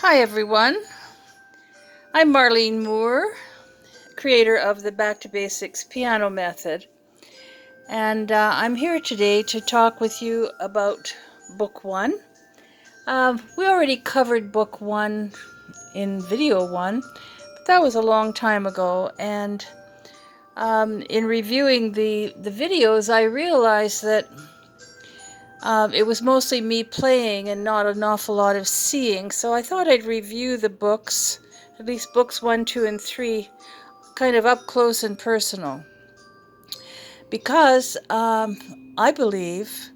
Hi everyone, I'm Marlene Moore, creator of the Back to Basics piano method, and I'm here today to talk with you about Book 1. We already covered Book 1 in Video 1, but that was a long time ago, and in reviewing the videos I realized that it was mostly me playing and not an awful lot of seeing, so I thought I'd review the books, at least books 1, 2, and 3, kind of up close and personal. Because I believe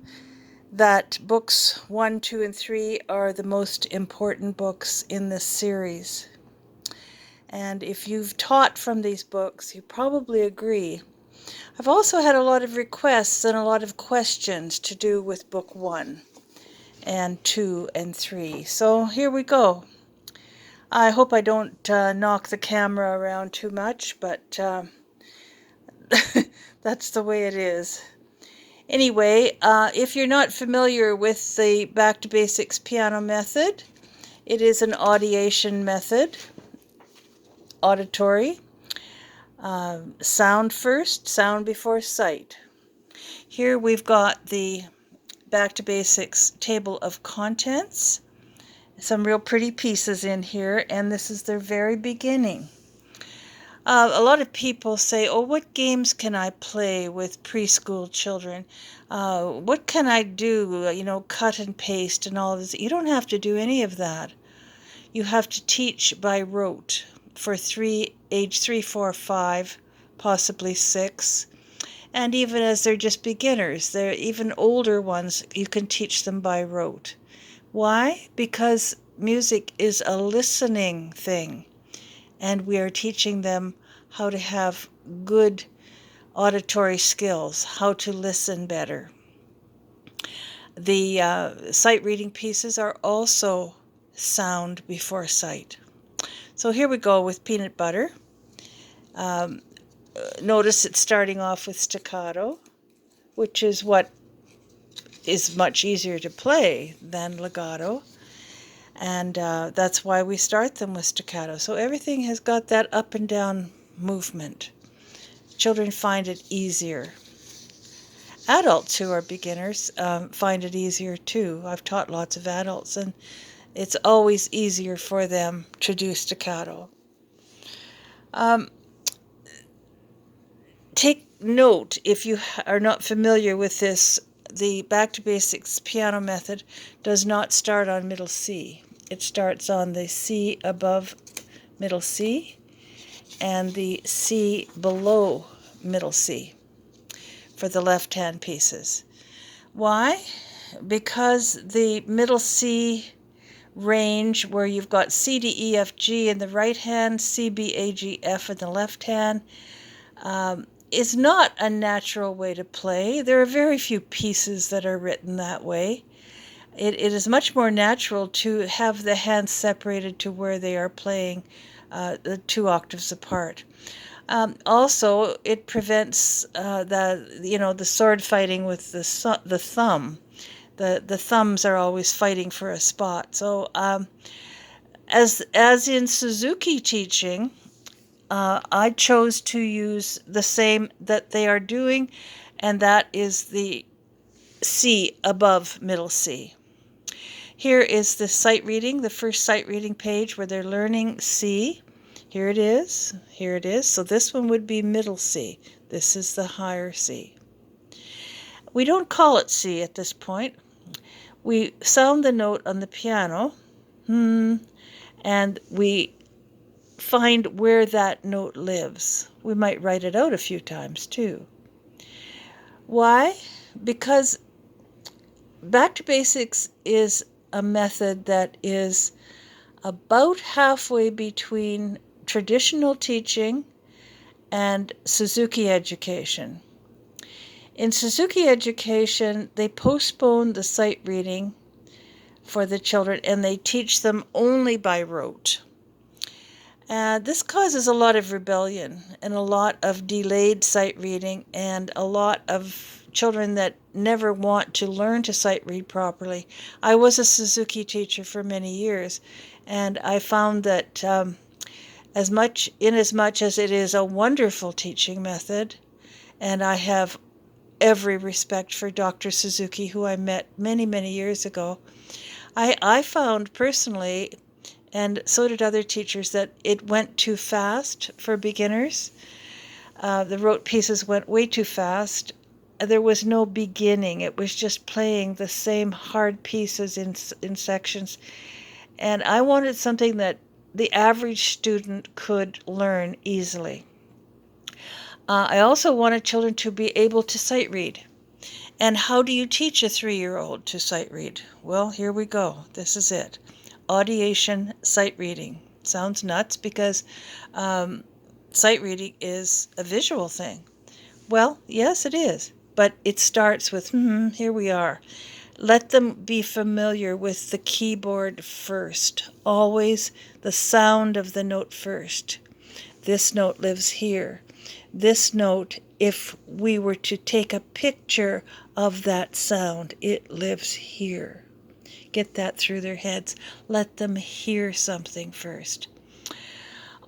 that books 1, 2, and 3 are the most important books in this series. And if you've taught from these books, you probably agree. I've also had a lot of requests and a lot of questions to do with Book 1 and 2 and 3. So here we go. I hope I don't knock the camera around too much, but that's the way it is. Anyway, if you're not familiar with the Back to Basics piano method, it is an audiation method, auditory, sound first, sound before sight. Here we've got the Back to Basics table of contents, some real pretty pieces in here, and this is their very beginning. A lot of people say, oh, what games can I play with preschool children? What can I do? Cut and paste and all this. You don't have to do any of that. You have to teach by rote for age 3, 4, 5, possibly 6. And even as they're just beginners, they're even older ones, you can teach them by rote. Why? Because music is a listening thing. And we are teaching them how to have good auditory skills, how to listen better. The sight reading pieces are also sound before sight. So here we go with peanut butter. Notice it's starting off with staccato, which is what is much easier to play than legato. And that's why we start them with staccato. So everything has got that up and down movement. Children find it easier. Adults who are beginners find it easier too. I've taught lots of adults, and it's always easier for them to do staccato. Take note, if you are not familiar with this, the Back to Basics piano method does not start on middle C. It starts on the C above middle C and the C below middle C for the left-hand pieces. Why? Because the middle C range, where you've got C, D, E, F, G in the right hand, C, B, A, G, F in the left hand, is not a natural way to play. There are very few pieces that are written that way. It is much more natural to have the hands separated to where they are playing the 2 octaves apart. Also, it prevents the sword fighting with the thumb. The thumbs are always fighting for a spot. So as in Suzuki teaching, I chose to use the same that they are doing, and that is the C above middle C. Here is the sight reading, the first sight reading page where they're learning C. Here it is. Here it is. So this one would be middle C. This is the higher C. We don't call it C at this point. We sound the note on the piano, and we find where that note lives. We might write it out a few times too. Why? Because Back to Basics is a method that is about halfway between traditional teaching and Suzuki education. In Suzuki education, they postpone the sight reading for the children and they teach them only by rote. This causes a lot of rebellion and a lot of delayed sight reading and a lot of children that never want to learn to sight read properly. I was a Suzuki teacher for many years, and I found that as much as it is a wonderful teaching method, and I have every respect for Dr. Suzuki, who I met many, many years ago, I found personally, and so did other teachers, that it went too fast for beginners. The rote pieces went way too fast. There was no beginning. It was just playing the same hard pieces in sections. And I wanted something that the average student could learn easily. I also wanted children to be able to sight read. And how do you teach a 3-year-old to sight read? Well, here we go. This is it. Audiation sight reading. Sounds nuts because sight reading is a visual thing. Well, yes, it is. But it starts with, here we are. Let them be familiar with the keyboard first. Always the sound of the note first. This note lives here. This note, if we were to take a picture of that sound, it lives here. Get that through their heads. Let them hear something first.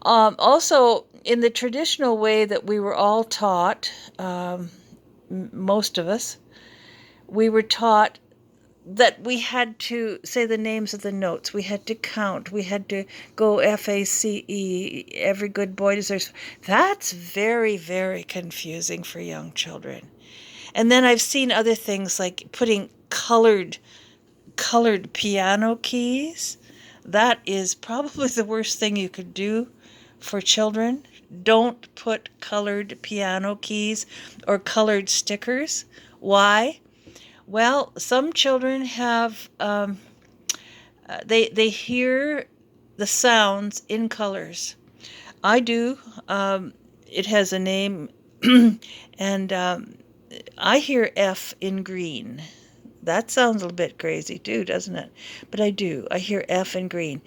Also, in the traditional way that we were all taught, most of us, we were taught that we had to say the names of the notes. We had to count. We had to go FACE. Every good boy deserves. That's very, very confusing for young children. And then I've seen other things like putting colored piano keys. That is probably the worst thing you could do for children. Don't put colored piano keys or colored stickers. Why? Well, some children have they hear the sounds in colors. I do. It has a name, and I hear F in green. That sounds a little bit crazy too, doesn't it? But I do. I hear F in green.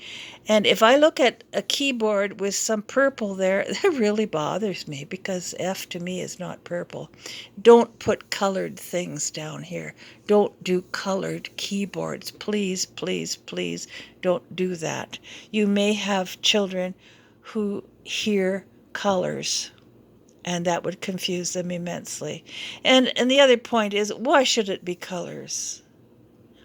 And if I look at a keyboard with some purple there, that really bothers me because F to me is not purple. Don't put colored things down here. Don't do colored keyboards. Please, please, please don't do that. You may have children who hear colors, and that would confuse them immensely. And the other point is, why should it be colors?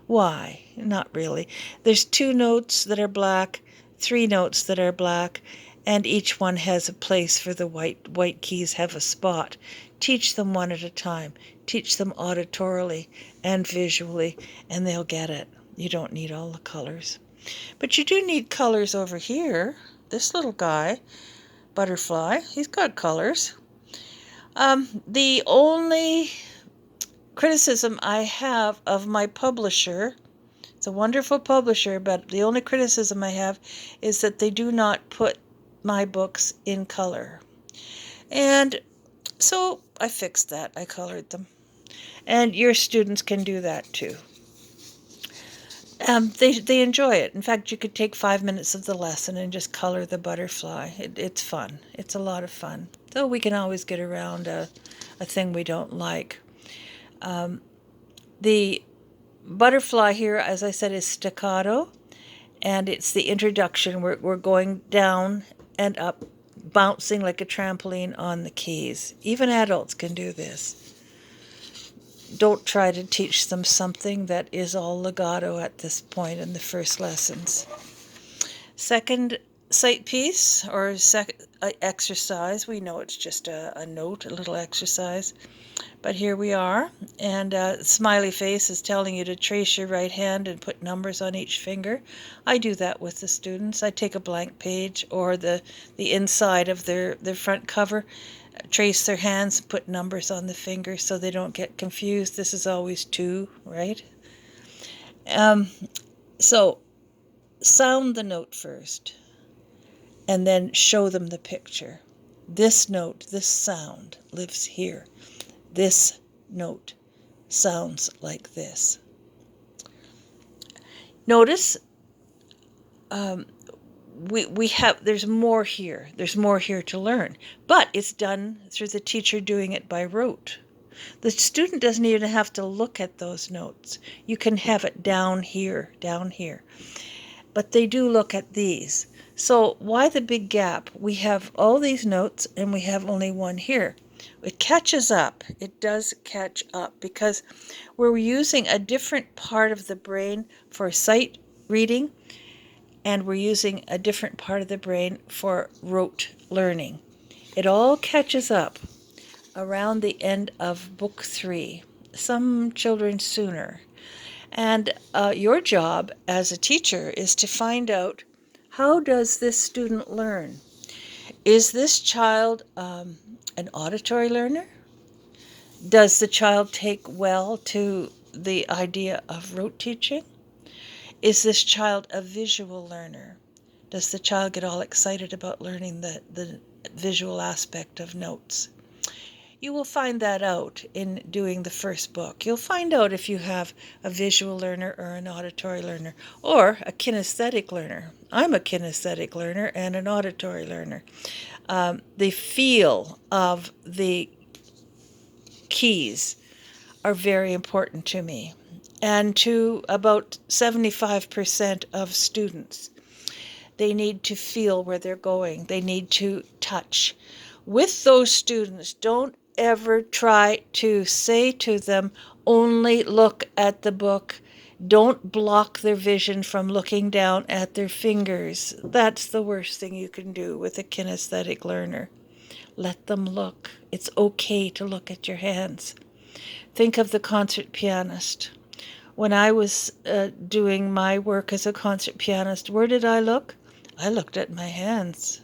Why? Not really. There's 2 notes that are black, 3 notes that are black, and each one has a place for the white keys have a spot. Teach them one at a time. Teach them auditorily and visually, and they'll get it. You don't need all the colors. But you do need colors over here. This little guy, butterfly, he's got colors. The only criticism I have of my publisher, it's a wonderful publisher, but the only criticism I have is that they do not put my books in color. And so I fixed that. I colored them. And your students can do that too. They enjoy it. In fact, you could take 5 minutes of the lesson and just color the butterfly. It's fun. It's a lot of fun. Though we can always get around a thing we don't like. The butterfly here, as I said, is staccato, and it's the introduction. We're going down and up, bouncing like a trampoline on the keys. Even adults can do this. Don't try to teach them something that is all legato at this point in the first lessons. Second sight piece or exercise. We know it's just a note, a little exercise. But here we are, and smiley face is telling you to trace your right hand and put numbers on each finger. I do that with the students. I take a blank page or the inside of their front cover, trace their hands, and put numbers on the fingers so they don't get confused. This is always 2, right? So sound the note first, and then show them the picture. This note, this sound lives here. This note sounds like this. Notice there's more here. There's more here to learn. But it's done through the teacher doing it by rote. The student doesn't even have to look at those notes. You can have it down here, down here. But they do look at these. So why the big gap? We have all these notes and we have only one here. It catches up. It does catch up because we're using a different part of the brain for sight reading, and we're using a different part of the brain for rote learning. It all catches up around the end of book 3, some children sooner. And your job as a teacher is to find out, how does this student learn? Is this child an auditory learner? Does the child take well to the idea of rote teaching? Is this child a visual learner? Does the child get all excited about learning the visual aspect of notes? You will find that out in doing the first book. You'll find out if you have a visual learner or an auditory learner or a kinesthetic learner. I'm a kinesthetic learner and an auditory learner. The feel of the keys are very important to me and to about 75% of students. They need to feel where they're going. They need to touch. With those students, don't ever try to say to them, only look at the book. Don't block their vision from looking down at their fingers. That's the worst thing you can do with a kinesthetic learner. Let them look. It's okay to look at your hands. Think of the concert pianist. When I was doing my work as a concert pianist, where did I look? I looked at my hands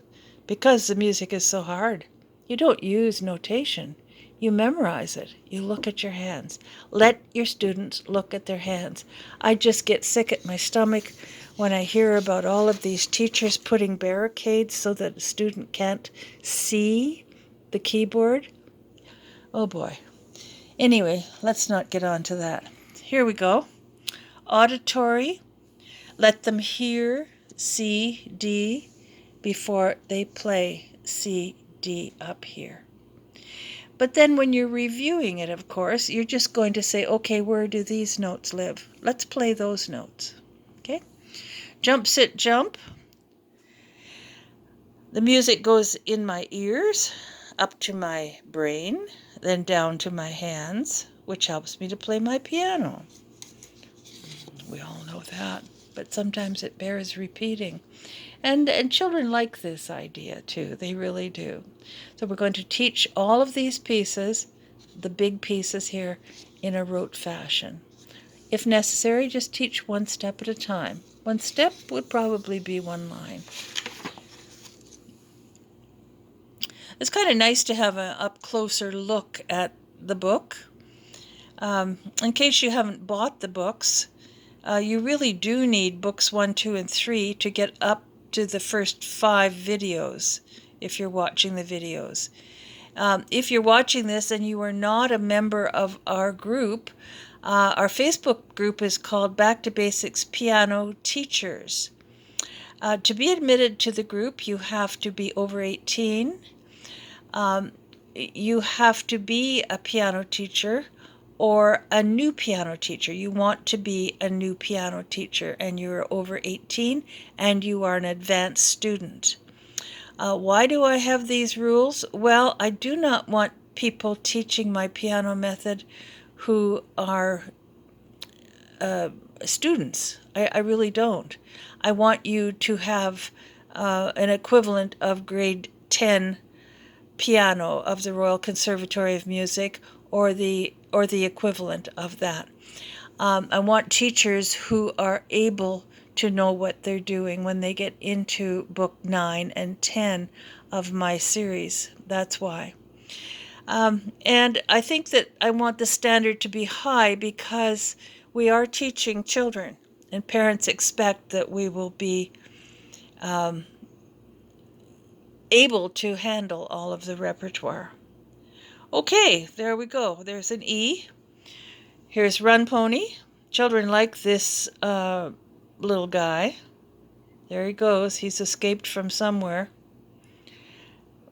because the music is so hard. You don't use notation. You memorize it. You look at your hands. Let your students look at their hands. I just get sick at my stomach when I hear about all of these teachers putting barricades so that a student can't see the keyboard. Oh boy. Anyway, let's not get on to that. Here we go. Auditory. Let them hear C, D before they play C, D up here. But then when you're reviewing it, of course, you're just going to say, okay, where do these notes live? Let's play those notes. Okay? Jump, sit, jump. The music goes in my ears, up to my brain, then down to my hands, which helps me to play my piano. We all know that, but sometimes it bears repeating. And children like this idea too. They really do. So we're going to teach all of these pieces, the big pieces here, in a rote fashion. If necessary, just teach one step at a time. One step would probably be one line. It's kind of nice to have an up-closer look at the book. In case you haven't bought the books, you really do need books 1, 2, and 3 to get up to the first 5 videos if you're watching the videos. If you're watching this and you are not a member of our group, our Facebook group is called Back to Basics Piano Teachers. To be admitted to the group, you have to be over 18. You have to be a piano teacher or a new piano teacher. You want to be a new piano teacher and you're over 18 and you are an advanced student. Why do I have these rules? Well, I do not want people teaching my piano method who are students. I really don't. I want you to have an equivalent of grade 10 piano of the Royal Conservatory of Music or the equivalent of that. I want teachers who are able to know what they're doing when they get into book 9 and 10 of my series. That's why. And I think that I want the standard to be high because we are teaching children, and parents expect that we will be able to handle all of the repertoire. Okay, there we go. There's an E. Here's Run Pony. Children like this little guy. There he goes. He's escaped from somewhere.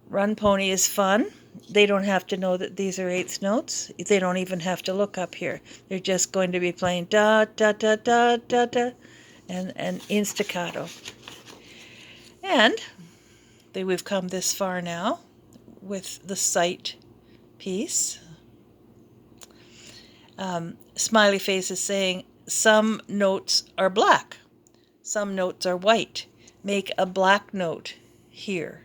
Run Pony is fun. They don't have to know that these are eighth notes. They don't even have to look up here. They're just going to be playing da da da da da da and in staccato. And we've come this far now with the sight piece. Smiley face is saying some notes are black, some notes are white. Make a black note here.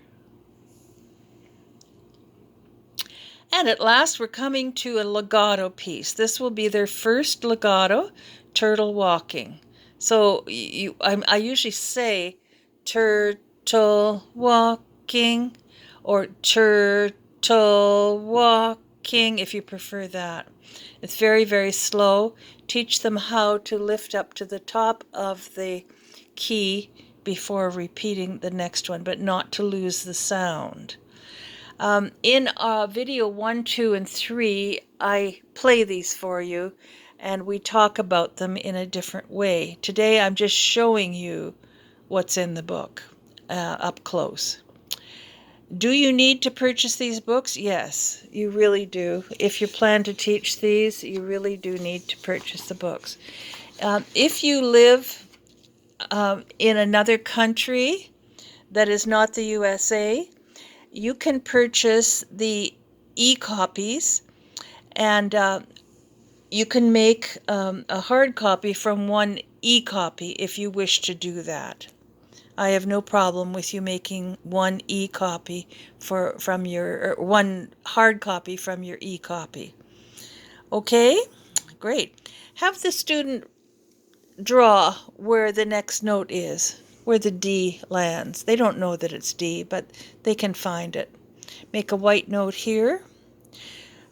And at last we're coming to a legato piece. This will be their first legato, turtle walking. So I usually say turtle walking or turtle walking if you prefer that. It's very, very slow. Teach them how to lift up to the top of the key before repeating the next one, but not to lose the sound. In video 1, 2, and 3, I play these for you, and we talk about them in a different way. Today, I'm just showing you what's in the book up close. Do you need to purchase these books? Yes, you really do. If you plan to teach these, you really do need to purchase the books. If you live in another country that is not the USA, you can purchase the e-copies, and you can make a hard copy from one e-copy if you wish to do that. I have no problem with you making one e-copy from your one hard copy from your e-copy. Okay, great. Have the student draw where the next note is, where the D lands. They don't know that it's D, but they can find it. Make a white note here.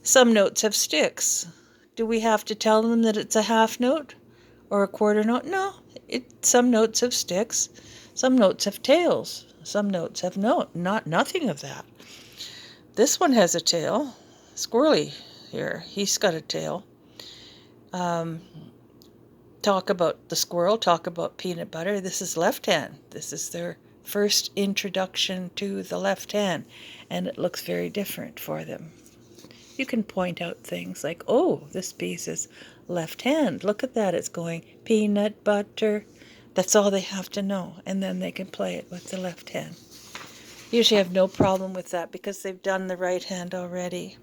Some notes have sticks. Do we have to tell them that it's a half note or a quarter note? No, some notes have sticks. Some notes have tails. Some notes have nothing of that. This one has a tail. Squirrely here, he's got a tail. Talk about the squirrel, talk about peanut butter. This is left hand. This is their first introduction to the left hand, and it looks very different for them. You can point out things like, oh, this piece is left hand. Look at that, it's going peanut butter. That's all they have to know, and then they can play it with the left hand. Usually have no problem with that because they've done the right hand already.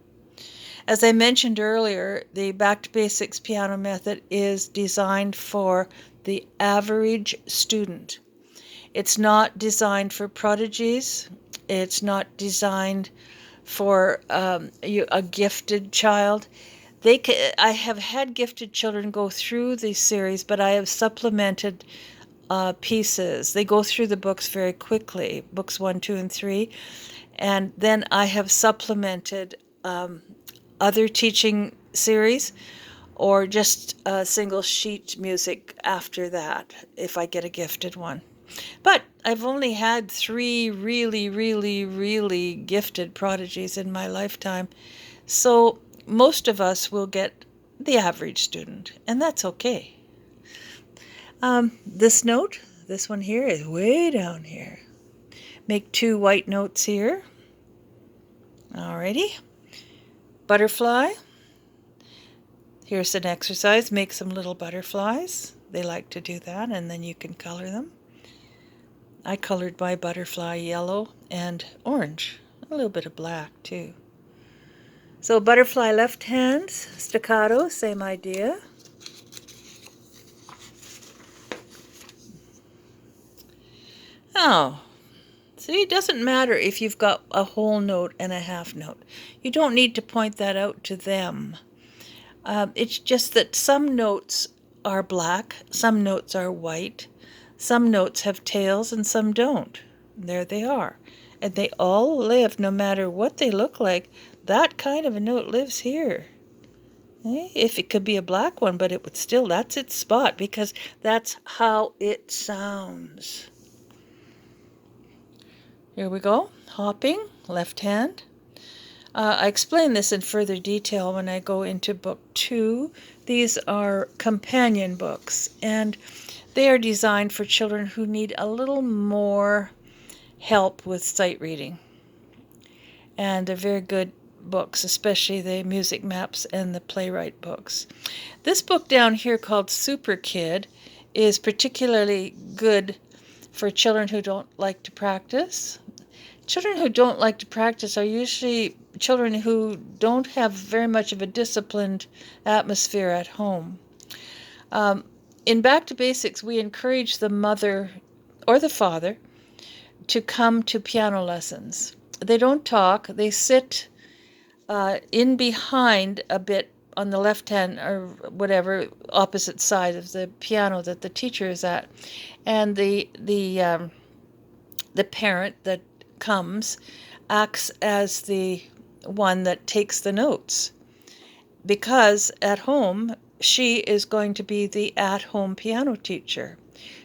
As I mentioned earlier, the Back to Basics piano method is designed for the average student. It's not designed for prodigies. It's not designed for a gifted child. I have had gifted children go through the series, but I have supplemented pieces. They go through the books very quickly, books 1, 2, and 3, and then I have supplemented other teaching series or just single sheet music after that if I get a gifted one. But I've only had 3 really, really, really gifted prodigies in my lifetime, so most of us will get the average student, and that's okay. This note, this one here, is way down here. Make 2 white notes here. Alrighty. Butterfly. Here's an exercise. Make some little butterflies. They like to do that, and then you can color them. I colored my butterfly yellow and orange. A little bit of black, too. So butterfly left hand, staccato, same idea. Oh, see, it doesn't matter if you've got a whole note and a half note. You don't need to point that out to them. It's just that some notes are black, some notes are white, some notes have tails and some don't. There they are. And they all live, no matter what they look like. That kind of a note lives here. If it could be a black one, but it would still, that's its spot because that's how it sounds. Here we go, hopping, left hand. I explain this in further detail when I go into book 2. These are companion books, and They are designed for children who need a little more help with sight reading. And they're very good books, especially the music maps and the playwright books. This book down here called Super Kid is particularly good for children who don't like to practice. Children who don't like to practice are usually children who don't have very much of a disciplined atmosphere at home. In Back to Basics, we encourage the mother or the father to come to piano lessons. They don't talk, they sit in behind a bit on the left hand or whatever opposite side of the piano that the teacher is at, and the parent that comes acts as the one that takes the notes, because at home she is going to be the at-home piano teacher.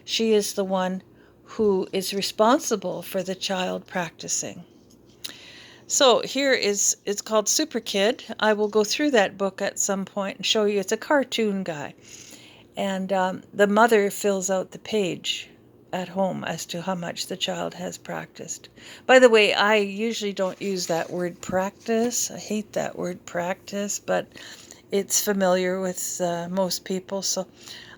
She is the one who is responsible for the child practicing. So here it's called Super Kid. I will go through that book at some point and show you. It's a cartoon guy. And the mother fills out the page at home as to how much the child has practiced. By the way, I usually don't use that word practice. I hate that word practice, but it's familiar with most people, so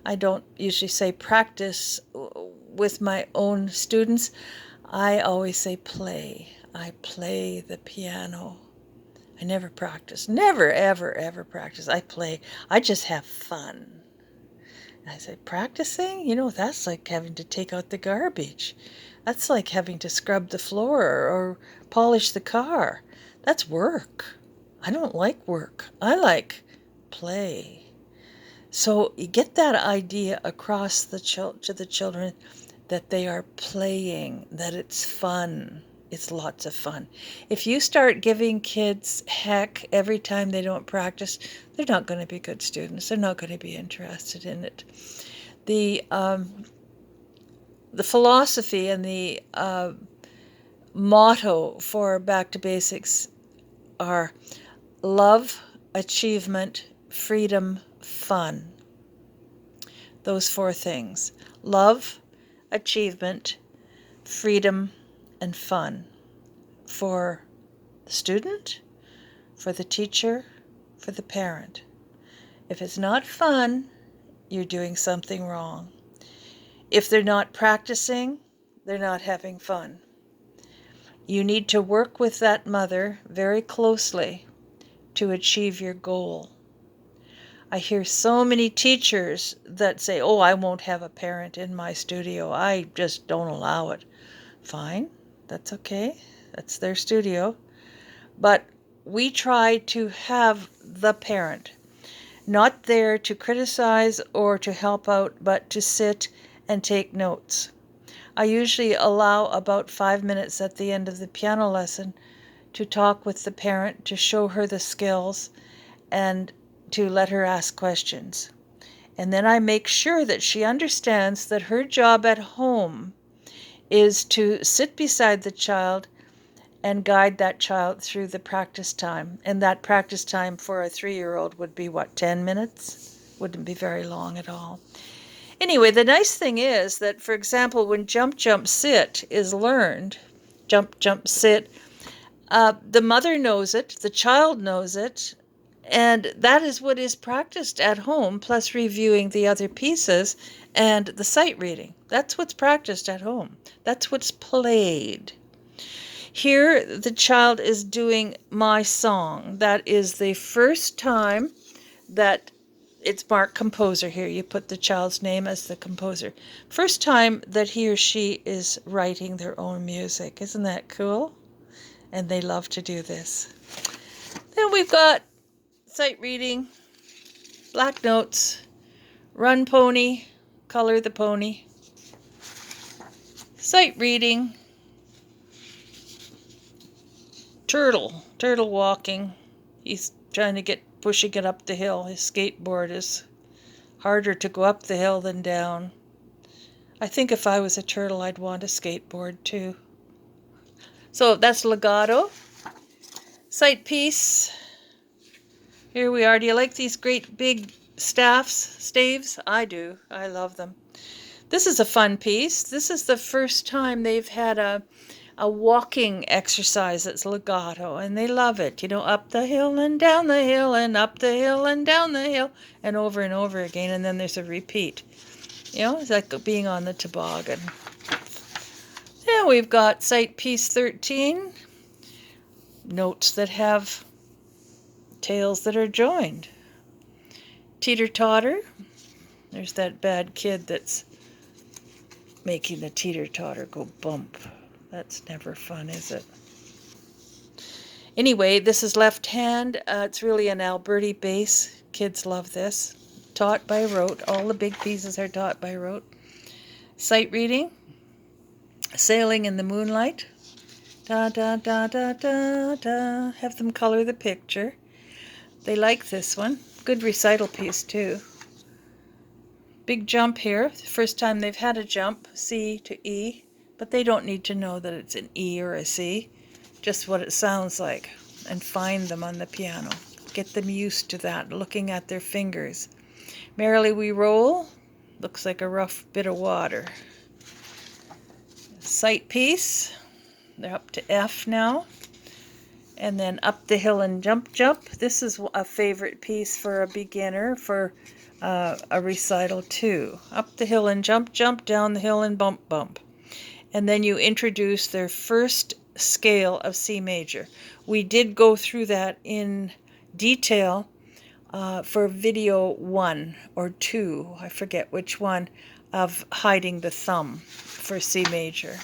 I don't usually say practice with my own students. I always say play. I play the piano. I never practice. Never, ever, ever practice. I play. I just have fun. And I say, practicing? That's like having to take out the garbage. That's like having to scrub the floor or polish the car. That's work. I don't like work. I like play. So you get that idea across to the children that they are playing, that it's fun. It's lots of fun. If you start giving kids heck every time they don't practice, they're not going to be good students. They're not going to be interested in it. The philosophy and the motto for Back to Basics are love, achievement, freedom, fun. Those four things. Love, achievement, freedom, and fun for the student, for the teacher, for the parent. If it's not fun, you're doing something wrong. If they're not practicing, they're not having fun. You need to work with that mother very closely to achieve your goal. I hear so many teachers that say, oh, I won't have a parent in my studio. I just don't allow it. Fine, that's okay. That's their studio. But we try to have the parent, not there to criticize or to help out, but to sit and take notes. I usually allow about 5 minutes at the end of the piano lesson to talk with the parent, to show her the skills, and to let her ask questions. And then I make sure that she understands that her job at home is to sit beside the child and guide that child through the practice time. And that practice time for a 3-year-old would be, 10 minutes? Wouldn't be very long at all. Anyway, the nice thing is that, for example, when jump, jump, sit is learned, jump, jump, sit, the mother knows it, the child knows it, and that is what is practiced at home, plus reviewing the other pieces and the sight reading. That's what's practiced at home. That's what's played. Here, the child is doing My Song. That is the first time that it's marked composer here. You put the child's name as the composer. First time that he or she is writing their own music. Isn't that cool? And they love to do this. Then we've got sight reading, black notes, run pony, color the pony, sight reading, turtle walking. He's trying to pushing it up the hill. His skateboard is harder to go up the hill than down. I think if I was a turtle, I'd want a skateboard too. So that's legato. Sight piece. Here we are. Do you like these great big staves? I do. I love them. This is a fun piece. This is the first time they've had a walking exercise that's legato, and they love it. You know, up the hill and down the hill and up the hill and down the hill and over again, and then there's a repeat. You know, it's like being on the toboggan. Then we've got sight piece 13, notes that have tails that are joined. Teeter-totter. There's that bad kid that's making the teeter-totter go bump. That's never fun, is it? Anyway, this is left hand. It's really an Alberti bass. Kids love this. Taught by rote. All the big pieces are taught by rote. Sight reading. Sailing in the moonlight. Da da da da da da. Have them color the picture. They like this one. Good recital piece too. Big jump here. First time they've had a jump, C to E, but they don't need to know that it's an E or a C, just what it sounds like, and find them on the piano. Get them used to that, looking at their fingers. Merrily We Roll, looks like a rough bit of water. Sight piece, they're up to F now. And then Up the Hill and Jump Jump. This is a favorite piece for a beginner, for a recital too. Up the hill and jump jump, down the hill and bump bump. And then you introduce their first scale of C major. We did go through that in detail for video 1 or 2, I forget which one, of hiding the thumb for C major.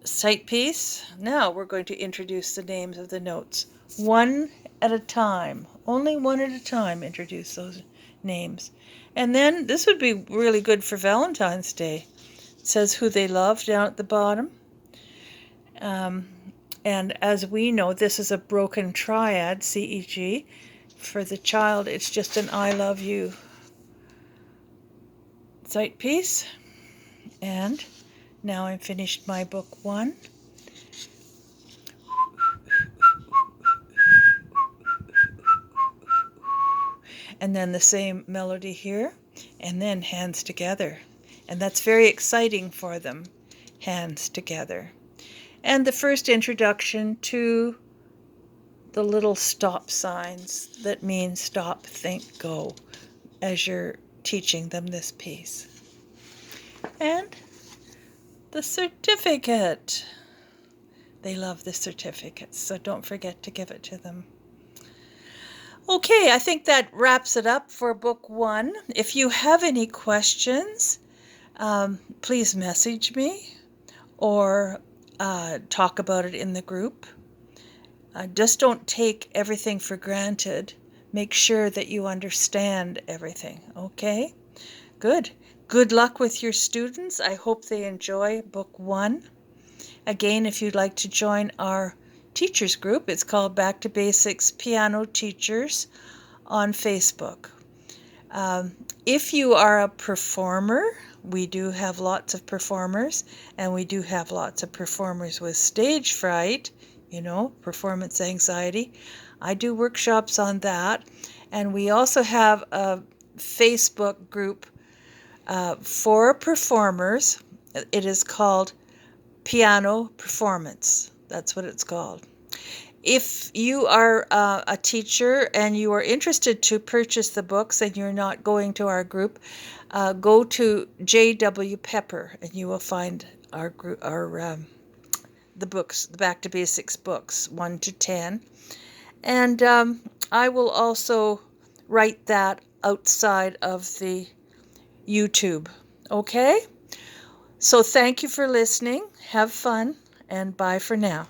Sight piece. Now we're going to introduce the names of the notes. One at a time. Only one at a time introduce those names. And then this would be really good for Valentine's Day. It says who they love down at the bottom. And as we know, this is a broken triad, C-E-G. For the child, it's just an I love you. Sight piece. And now I'm finished my book 1. And then the same melody here, and then hands together. And that's very exciting for them, hands together. And the first introduction to the little stop signs that mean stop, think, go, as you're teaching them this piece. And the certificate. They love the certificates, so don't forget to give it to them. Okay, I think that wraps it up for book 1. If you have any questions, please message me or talk about it in the group. Just don't take everything for granted. Make sure that you understand everything, okay? Good. Good luck with your students. I hope they enjoy book 1. Again, if you'd like to join our teachers group, it's called Back to Basics Piano Teachers on Facebook. If you are a performer, we do have lots of performers, and we do have lots of performers with stage fright, performance anxiety. I do workshops on that, and we also have a Facebook group for performers. It is called Piano Performance. That's what it's called. If you are a teacher and you are interested to purchase the books and you're not going to our group, go to J.W. Pepper and you will find our group, the books, the Back to Basics books, 1 to 10. And I will also write that outside of the YouTube. Okay? So thank you for listening. Have fun, and bye for now.